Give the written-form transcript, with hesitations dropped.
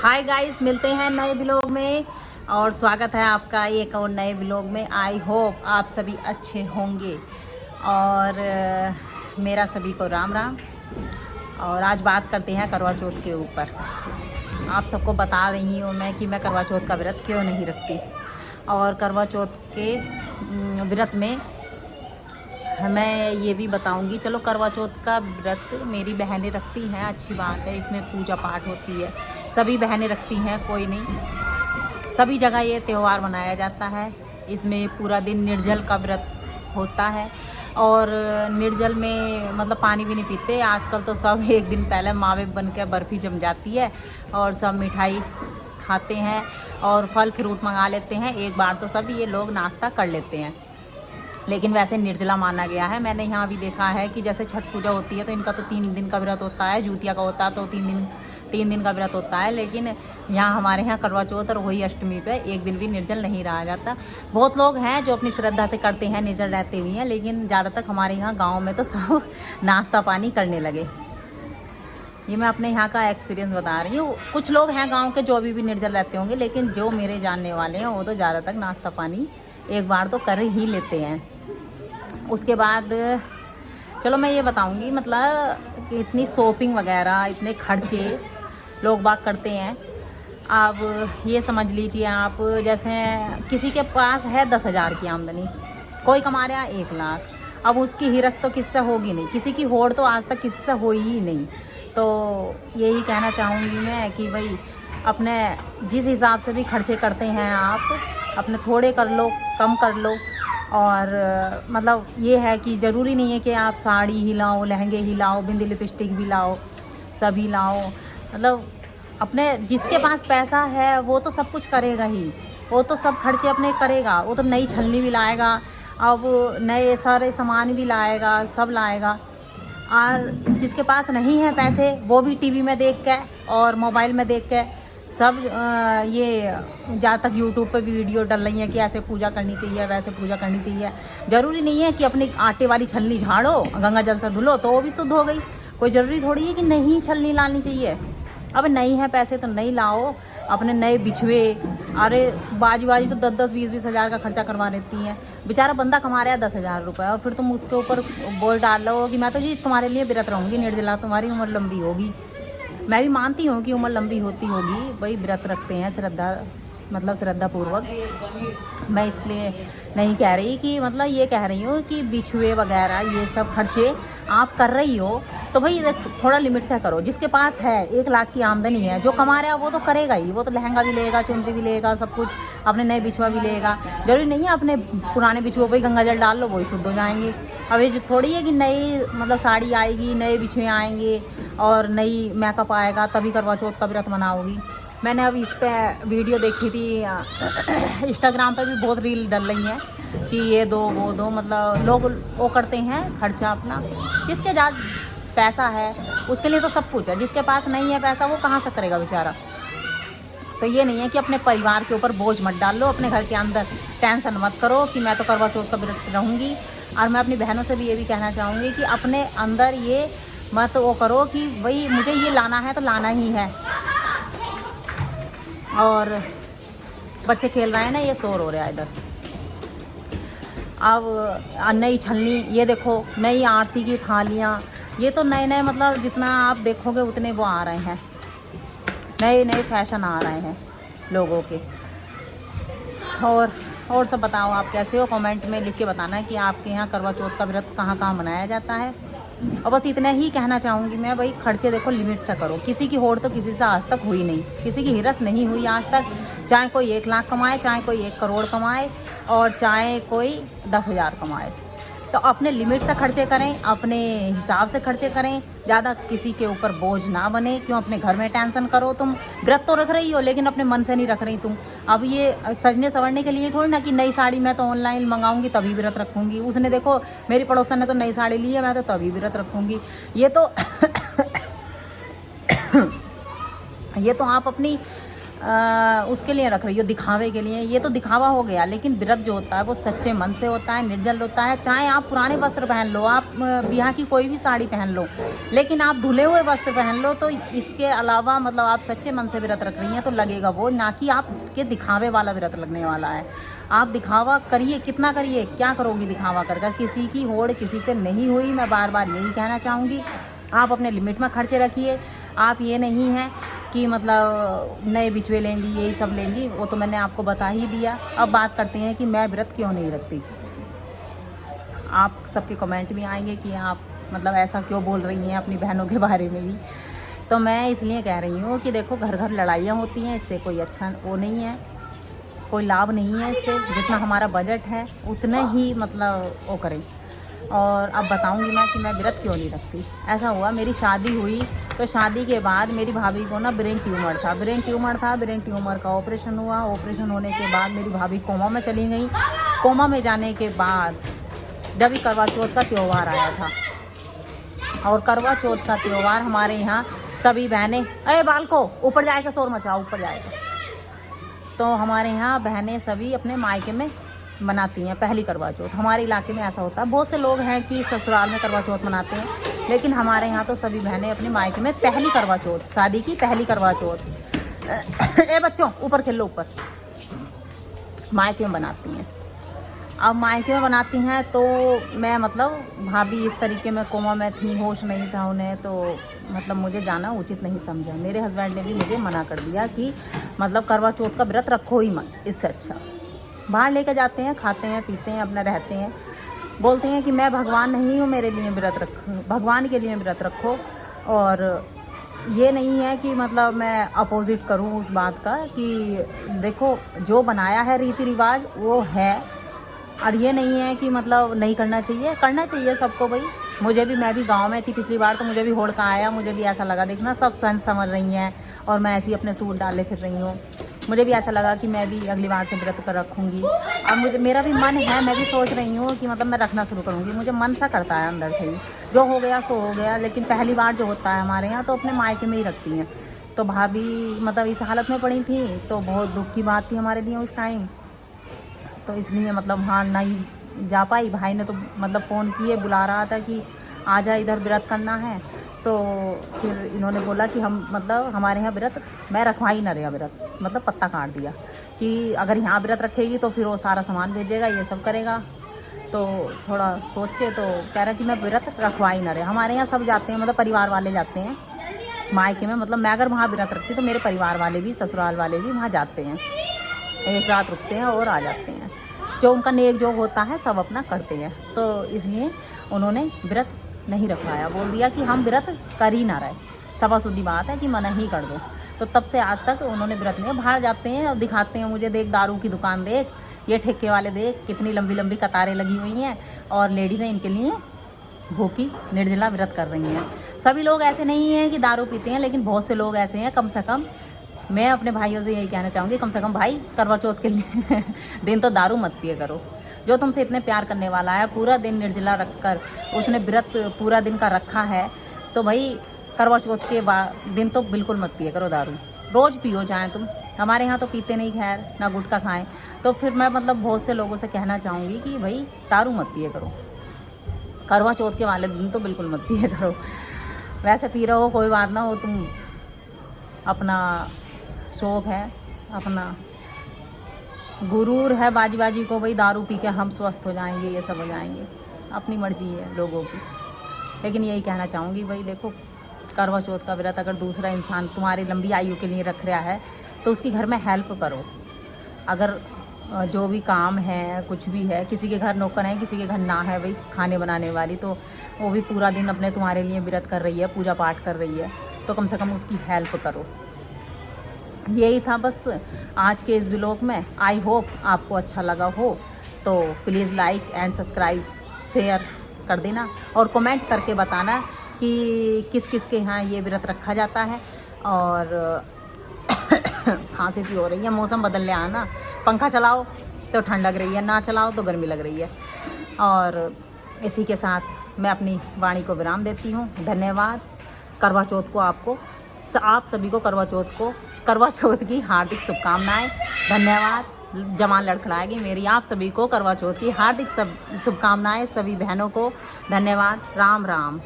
Hi guys, मिलते हैं नए ब्लॉग में और स्वागत है आपका एक और नए ब्लॉग में। आई होप आप सभी अच्छे होंगे और मेरा सभी को राम राम। और आज बात करते हैं करवा चौथ के ऊपर। आप सबको बता रही हूँ मैं कि मैं करवा चौथ का व्रत क्यों नहीं रखती। और करवा चौथ के व्रत में मैं ये भी बताऊंगी। चलो, करवा चौथ का व्रत मेरी बहनें रखती हैं, अच्छी बात है, इसमें पूजा पाठ होती है, सभी बहनें रखती हैं, कोई नहीं। सभी जगह ये त्यौहार मनाया जाता है। इसमें पूरा दिन निर्जल का व्रत होता है और निर्जल में मतलब पानी भी नहीं पीते। आजकल तो सब एक दिन पहले मावे बन के बर्फ़ी जम जाती है और सब मिठाई खाते हैं और फल फ्रूट मंगा लेते हैं। एक बार तो सब ये लोग नाश्ता कर लेते हैं, लेकिन वैसे निर्जला माना गया है। मैंने यहाँ भी देखा है कि जैसे छठ पूजा होती है तो इनका तो 3 दिन का व्रत होता है, जूतिया का होता है तो 3 दिन का व्रत होता है। लेकिन यहाँ हमारे यहाँ करवा चौथ और वही अष्टमी पे एक दिन भी निर्जल नहीं रहा जाता। बहुत लोग हैं जो अपनी श्रद्धा से करते हैं, निर्जल रहते हुए हैं, लेकिन ज़्यादातर हमारे यहाँ गाँव में तो सब नाश्ता पानी करने लगे। ये मैं अपने यहाँ का एक्सपीरियंस बता रही हूँ। कुछ लोग हैं गाँव के जो अभी भी निर्जल रहते होंगे, लेकिन जो मेरे जानने वाले हैं वो तो ज़्यादातर नाश्ता पानी एक बार तो कर ही लेते हैं। उसके बाद चलो मैं ये बताऊंगी मतलब कि इतनी शॉपिंग वगैरह, इतने खर्चे लोग बाग करते हैं। अब ये समझ लीजिए आप, जैसे किसी के पास है 10,000 की आमदनी, कोई कमा रहा है 1 लाख। अब उसकी हिरस तो किससे होगी नहीं, किसी की होड़ तो आज तक किससे हुई ही नहीं। तो यही कहना चाहूँगी मैं कि भाई अपने जिस हिसाब से भी खर्चे करते हैं आप अपने थोड़े कर लो, कम कर लो। और मतलब ये है कि ज़रूरी नहीं है कि आप साड़ी ही लाओ, लहंगे ही लाओ, बिंदी लिपस्टिक भी लाओ, सभी लाओ। मतलब अपने जिसके पास पैसा है वो तो सब कुछ करेगा ही, वो तो सब खर्चे अपने करेगा। वो तो नई छलनी भी लाएगा, अब नए सारे सामान भी लाएगा, सब लाएगा। और जिसके पास नहीं है पैसे वो भी टीवी में देख के और मोबाइल में देख के सब ये जहाँ तक यूट्यूब पे भी वीडियो डल रही है कि ऐसे पूजा करनी चाहिए, वैसे पूजा करनी चाहिए। ज़रूरी नहीं है कि अपनी आटे वाली छलनी झाड़ो, गंगा जल से धुलो तो वो भी शुद्ध हो गई। कोई ज़रूरी थोड़ी है कि नहीं छलनी लानी चाहिए। अब नहीं है पैसे तो नहीं लाओ। अपने नए बिछुए, अरे बाजी तो 10-10, 20-20 हज़ार का खर्चा करवा देती हैं। बेचारा बंदा कमा रहा है 10,000 रुपये और फिर तुम उसके ऊपर बोल डाल लो कि मैं तो जी तुम्हारे लिए व्रत रहूँगी, निर्जला, तुम्हारी उम्र लंबी होगी। मैं भी मानती हूँ कि उम्र लंबी होती होगी, वही व्रत रखते हैं श्रद्धा पूर्वक। मैं इसलिए नहीं कह रही कि मतलब ये कह रही हूँ कि बिछुए वगैरह ये सब खर्चे आप कर रही हो तो भाई थोड़ा लिमिट से करो। जिसके पास है 1 लाख की आमदनी है, जो कमा रहा है वो तो करेगा ही, वो तो लहंगा भी लेगा, चुनरी भी लेगा, सब कुछ अपने नए बिछुआ भी लेगा। जरूरी नहीं है अपने पुराने बिछुओं पर गंगा जल डाल लो वही शुद्ध हो जाएंगे। अब ये थोड़ी है कि नई मतलब साड़ी आएगी, नए बिछुए आएंगे और नई मेकअप आएगा तभी करवा चौथ का व्रत मनाओगी। मैंने अब इस पे वीडियो देखी थी, इंस्टाग्राम पे भी बहुत रील डल रही हैं कि ये दो वो दो, मतलब लोग वो करते हैं खर्चा अपना। जिसके ज़्यादा पैसा है उसके लिए तो सब कुछ है, जिसके पास नहीं है पैसा वो कहाँ से करेगा बेचारा। तो ये नहीं है कि अपने परिवार के ऊपर बोझ मत डाल लो, अपने घर के अंदर टेंशन मत करो कि मैं तो करवा चौथ का व्रत रहूँगी। और मैं अपनी बहनों से भी ये भी कहना चाहूँगी कि अपने अंदर ये मत वो करो कि भाई मुझे ये लाना है तो लाना ही है। और बच्चे खेल रहे हैं ना, ये शोर हो रहा है इधर। अब नई छलनी, ये देखो नई आरती की थालियाँ, ये तो नए मतलब जितना आप देखोगे उतने वो आ रहे हैं, नए फैशन आ रहे हैं लोगों के। और सब बताओ आप कैसे हो, कमेंट में लिख के बताना कि आपके यहाँ करवा चौथ का व्रत कहाँ कहाँ मनाया जाता है। और बस इतना ही कहना चाहूँगी मैं, भाई खर्चे देखो लिमिट से करो। किसी की होड़ तो किसी से आज तक हुई नहीं, किसी की हिरस नहीं हुई आज तक। चाहे कोई 1 लाख कमाए, चाहे कोई 1 करोड़ कमाए और चाहे कोई 10,000 कमाए। तो अपने लिमिट से खर्चे करें, अपने हिसाब से खर्चे करें, ज़्यादा किसी के ऊपर बोझ ना बने। क्यों अपने घर में टेंशन करो। तुम व्रत तो रख रही हो लेकिन अपने मन से नहीं रख रही तुम। अब ये सजने संवरने के लिए थोड़ी ना कि नई साड़ी मैं तो ऑनलाइन मंगाऊंगी तभी व्रत रखूंगी। उसने देखो मेरी पड़ोसन ने तो नई साड़ी ली है, मैं तो तभी व्रत रखूंगी। ये तो आप अपनी उसके लिए रख रही हो, दिखावे के लिए। ये तो दिखावा हो गया, लेकिन व्रत जो होता है वो सच्चे मन से होता है, निर्जल होता है। चाहे आप पुराने वस्त्र पहन लो, आप बिहार की कोई भी साड़ी पहन लो, लेकिन आप धुले हुए वस्त्र पहन लो, तो इसके अलावा मतलब आप सच्चे मन से व्रत रख रही हैं तो लगेगा वो, ना कि आपके दिखावे वाला व्रत लगने वाला है। आप दिखावा करिए, कितना करिए, क्या करोगी दिखावा कर। किसी की होड़ किसी से नहीं हुई, मैं बार बार यही कहना चाहूँगी। आप अपने लिमिट में खर्चे रखिए। आप ये नहीं है कि मतलब नए बिचवे लेंगी, यही सब लेंगी, वो तो मैंने आपको बता ही दिया। अब बात करते हैं कि मैं व्रत क्यों नहीं रखती। आप सबके कमेंट भी आएंगे कि आप मतलब ऐसा क्यों बोल रही हैं अपनी बहनों के बारे में भी। तो मैं इसलिए कह रही हूँ कि देखो, घर घर लड़ाइयाँ होती हैं, इससे कोई अच्छा वो नहीं है, कोई लाभ नहीं है इससे। जितना हमारा बजट है उतने ही मतलब वो करें। और अब बताऊंगी मैं कि मैं व्रत क्यों नहीं रखती। ऐसा हुआ, मेरी शादी हुई तो शादी के बाद मेरी भाभी को ना ब्रेन ट्यूमर था। ब्रेन ट्यूमर का ऑपरेशन हुआ। ऑपरेशन होने के बाद मेरी भाभी कोमा में चली गई। कोमा में जाने के बाद जब भी करवा चौथ का त्यौहार आया था, और करवा चौथ का त्यौहार हमारे यहाँ सभी बहनें, अरे बाल को ऊपर जाएगा, शोर मचाओ, ऊपर जाएगा। तो हमारे यहाँ बहनें सभी अपने मायके में मनाती हैं पहली करवा चौथ। हमारे इलाके में ऐसा होता है, बहुत से लोग हैं कि ससुराल में करवा चौथ मनाते हैं, लेकिन हमारे यहाँ तो सभी बहनें अपने मायके में पहली करवा चौथ, शादी की पहली करवा चौथ ए बच्चों ऊपर खेलो, ऊपर, मायके में बनाती हैं। अब मायके में बनाती हैं तो मैं मतलब भाभी इस तरीके में कोमा में थी, होश नहीं था उन्हें, तो मतलब मुझे जाना उचित नहीं समझा। मेरे हस्बैंड ने भी मुझे मना कर दिया कि मतलब करवा चौथ का व्रत रखो ही मत, इससे अच्छा बाहर लेकर जाते हैं, खाते हैं, पीते हैं, अपना रहते हैं। बोलते हैं कि मैं भगवान नहीं हूँ, मेरे लिए व्रत रखो, भगवान के लिए व्रत रखो। और ये नहीं है कि मतलब मैं अपोजिट करूँ उस बात का, कि देखो जो बनाया है रीति रिवाज वो है, और ये नहीं है कि मतलब नहीं करना चाहिए, करना चाहिए सबको भाई। मुझे भी, मैं भी गांव में थी पिछली बार, तो मुझे भी होड़का आया, मुझे भी ऐसा लगा, देखना सब सन समझ रही हैं और मैं ऐसी अपने सूट डाले फिर रही हूँ। मुझे भी ऐसा लगा कि मैं भी अगली बार से व्रत कर रखूँगी। अब मेरा भी मन है, मैं भी सोच रही हूँ कि मतलब मैं रखना शुरू करूँगी। मुझे मन सा करता है अंदर से ही, जो हो गया सो हो गया। लेकिन पहली बार जो होता है हमारे यहाँ तो अपने मायके में ही रखती हैं। तो भाभी मतलब इस हालत में पड़ी थी, तो बहुत दुख की बात थी हमारे लिए उस टाइम। तो इसलिए मतलब हाँ नहीं जा पाई। भाई ने तो मतलब फ़ोन किए, बुला रहा था कि आ जा इधर व्रत करना है। तो फिर इन्होंने बोला कि हम मतलब हमारे यहाँ व्रत मैं रखवा ही ना रहा व्रत, मतलब पत्ता काट दिया कि अगर यहाँ व्रत रखेगी तो फिर वो सारा सामान भेजेगा, ये सब करेगा। तो थोड़ा सोचे तो कह रहा कि मैं व्रत रखवा ही ना रहा। हमारे यहाँ सब जाते हैं, मतलब परिवार वाले जाते हैं मायके में। मतलब मैं अगर वहाँ व्रत रखती तो मेरे परिवार वाले भी, ससुराल वाले भी वहाँ जाते हैं, एक रात रुकते हैं और आ जाते हैं। जो उनका नेक जो होता है सब अपना करते हैं। तो इसलिए उन्होंने व्रत नहीं रखवाया, बोल दिया कि हम व्रत कर ही ना रहे। सवा सुधी बात है कि मना ही कर दो। तो तब से आज तक उन्होंने व्रत नहीं। बाहर जाते हैं और दिखाते हैं मुझे, देख दारू की दुकान देख, ये ठेके वाले देख, कितनी लंबी लंबी कतारें लगी हुई हैं और लेडीज़ें इनके लिए भूखी निर्जला व्रत कर रही हैं। सभी लोग ऐसे नहीं हैं कि दारू पीते हैं, लेकिन बहुत से लोग ऐसे हैं। कम से कम मैं अपने भाइयों से यही कहना चाहूँगी, कम से कम भाई करवा चौथ के लिए दिन तो दारू मत पिए करो। जो तुमसे इतने प्यार करने वाला है, पूरा दिन निर्जला रखकर उसने व्रत पूरा दिन का रखा है, तो भाई करवा चौथ के दिन तो बिल्कुल मत पिए करो दारू। रोज़ पियो चाहे तुम, हमारे यहाँ तो पीते नहीं खैर, ना गुटखा खाएं। तो फिर मैं मतलब बहुत से लोगों से कहना चाहूँगी कि भाई दारू मत पिए करो, करवा चौथ के वाले दिन तो बिल्कुल मत पिए करो। वैसे पी रहे हो कोई बात ना हो, तुम अपना शौक है, अपना गुरूर है बाजी बाजी को, भाई दारू पी के हम स्वस्थ हो जाएंगे, ये सब हो जाएंगे, अपनी मर्जी है लोगों की। लेकिन यही कहना चाहूँगी भाई देखो, करवा चौथ का व्रत अगर दूसरा इंसान तुम्हारी लंबी आयु के लिए रख रहा है तो उसकी घर में हेल्प करो। अगर जो भी काम है, कुछ भी है, किसी के घर नौकर है, किसी के घर ना है भाई खाने बनाने वाली, तो वो भी पूरा दिन अपने तुम्हारे लिए व्रत कर रही है, पूजा पाठ कर रही है, तो कम से कम उसकी हेल्प करो। यही था बस आज के इस व्लॉग में। आई होप आपको अच्छा लगा हो, तो please like and subscribe share कर देना और कमेंट करके बताना कि किस किस के यहाँ ये व्रत रखा जाता है। और खांसी सी हो रही है, मौसम बदल ले आना, पंखा चलाओ तो ठंड लग रही है, ना चलाओ तो गर्मी लग रही है। और इसी के साथ मैं अपनी वाणी को विराम देती हूँ। धन्यवाद। करवा चौथ को आपको आप सभी को करवा चौथ की हार्दिक शुभकामनाएं। धन्यवाद। जमाल लड़खड़ाएगी मेरी। आप सभी को करवा चौथ की हार्दिक शुभकामनाएं, सभी बहनों को धन्यवाद। राम राम।